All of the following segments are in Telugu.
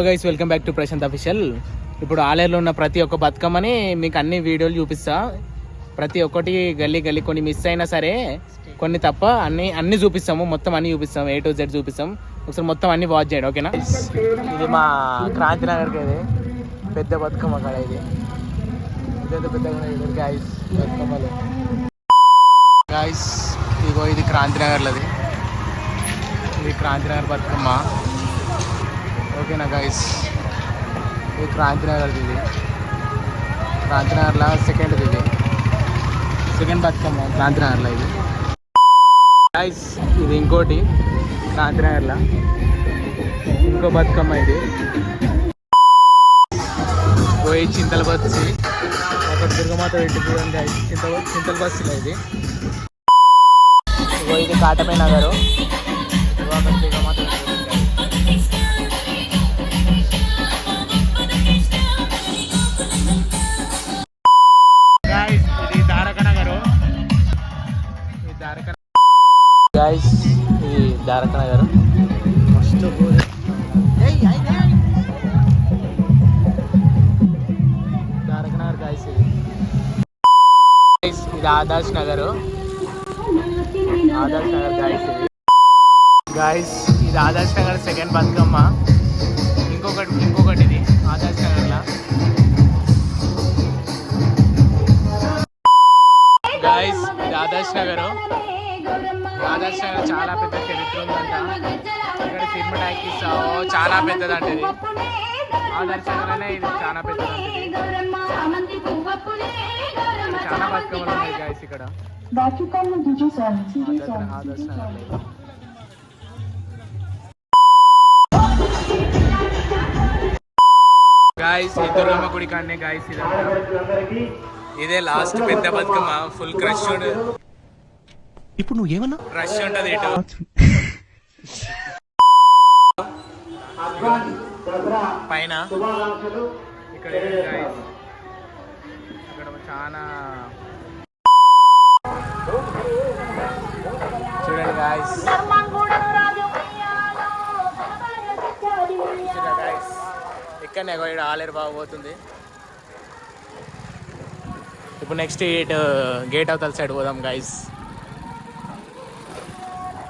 Hello guys, welcome back to Prashant official. ఇప్పుడు ఆలేరులో ఉన్న ప్రతి ఒక్క బతుకమ్మని మీకు అన్ని వీడియోలు చూపిస్తా. ప్రతి ఒక్కటి గల్లీ గల్లీ కొన్ని మిస్ అయినా సరే కొన్ని తప్ప అన్ని చూపిస్తాము. మొత్తం అన్ని చూపిస్తాం, A to Z చూపిస్తాం. ఒకసారి మొత్తం అన్ని వాచ్ చేయండి, ఓకేనా? ఇది మా క్రాంతినగర్కి, ఇది పెద్ద బతుకమ్మ కాడ. ఇది పెద్ద గాయస్ బతుకమ్మలు గాయస్. ఇగో ఇది క్రాంతినగర్లోది, ఇది క్రాంతినగర్ బతుకమ్మ, ఓకేనా గైస్? ఇది క్రాంతినగర్, ఇది క్రాంతినగర్లో సెకండ్ బతుకమ్మ క్రాంతినగర్లో. ఇది గైస్ ఇది ఇంకోటి క్రాంతినగర్లో ఇంకో బతుకమ్మ. ఇది పోయి చింతల బస్సి అక్కడ దుర్గమాత పెట్టి చూడండి గైస్. చింతల బస్సులో ఇది ఇది కాటపై నగరు. అక్కడ దుర్గమాత గాయస్. ఇది ద్వారకా నగర్ మస్తు ద్వారకా నగర్ గాయస్. ఇది ఆదర్శ్ నగర్ గాయస్. గాయస్ ఇది ఆదర్శ్ నగర్ సెకండ్ బతుకమ్మ. ఇంకొకటి ఇది ఆదర్శ్ నగర్లో గాయస్. ఇది ఆదర్శ్ నగర్ చాలా పెద్ద చరిత్ర ఉందంట. ఇక్కడ సినిమా టాకీస్ చాలా పెద్దదంట. ఇది ఆదర్శ నగరనే, ఇది చాలా పెద్దదంట. చాలా బతుకమ్మలు ఉన్నాయి గాయస్ ఇక్కడ ఆదర్శ నగర్లో. గాయస్ ఈ దుర్గమ్మ గుడి కాడనే గాయస్. ఇదే లాస్ట్ పెద్ద బతుకమ్మ. Full crush. ఇప్పుడు నువ్వు ఏమన్నా రష్ ఉంటుంది ఇటు. పైన ఇక్కడ చాలా చూడండి గాయస్. ఇక్కడనే ఇక్కడ ఆలేరు బాగా పోతుంది. ఇప్పుడు నెక్స్ట్ గేట్ అవతల సైడ్ పోదాం గాయస్.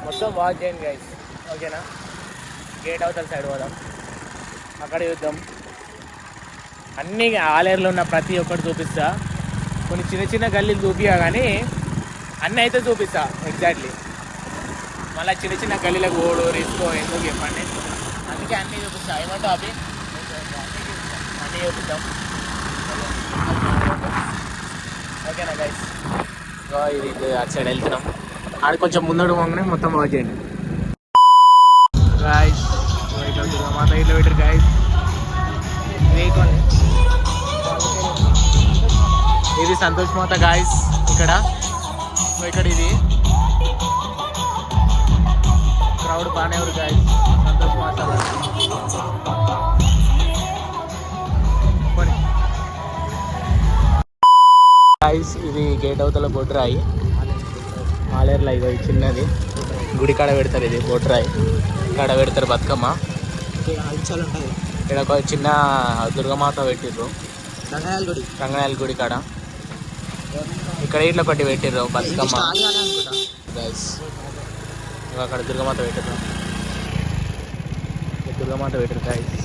మొత్తం వాచ్ చేయండి గైస్, ఓకేనా? గేట్ అవతల సైడ్ పోదాం, అక్కడ చూద్దాం. అన్నీ ఆలేరులో ఉన్న ప్రతి ఒక్కటి చూపిస్తా. కొన్ని చిన్న చిన్న గల్లీలు చూపియా కానీ అన్నీ అయితే చూపిస్తా ఎగ్జాక్ట్లీ. మళ్ళీ చిన్న చిన్న గల్లీలకు ఓడు రిస్కో ఎందుకు చెప్పండి, అందుకే అన్నీ చూపిస్తా. ఏమంటావు అవి? అన్నీ చూపిద్దాం, ఓకేనా గైస్? ఇది అటు సైడ్ వెళ్తున్నాం. అది కొంచెం ముందడు పోగానే మొత్తం వాచ్ చేయండి గాయస్. దుర్గమాత ఇట్లా పెట్టారు గాయస్. ఇది సంతోష్ మాత గాయస్. ఇక్కడ ఇది క్రౌడ్ బాగానే ఉంది గాయస్. సంతోష్ మాత గాయస్. ఇది గేట్ అవతల బొడ్రాయి ఆలేరులో. ఇదో చిన్నది గుడి కాడ పెడతారు. ఇది బొడ్రాయి కాడ పెడతారు బతుకమ్మ. ఇక్కడ ఒక చిన్న దుర్గమాత పెట్టిర్రు రంగనాయల గుడి కాడ. ఇక్కడ ఇట్లా ఒకటి పెట్టిర్రు బతుకమ్మ గైస్. అక్కడ దుర్గమాత పెట్టిర్రు గైస్.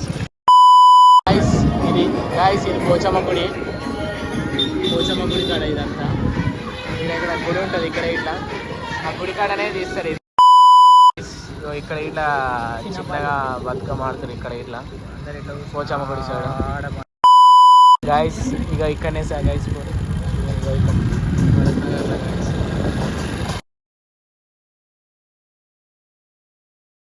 ఇది పోచమ్మ గుడి కాడ ఇదంతా. ఇక్కడ గుడి ఉంటుంది, ఇక్కడ ఇట్లా ఆ గుడి కాడనే తీస్తారు. ఇది ఇక్కడ ఇట్లా చిన్నగా బతుకమ్మ ఆడుతారు. ఇక్కడ ఇట్లా పోచమ్మ గుడి సైడ్ గాయస్. ఇక ఇక్కడనే సార్ గైస్.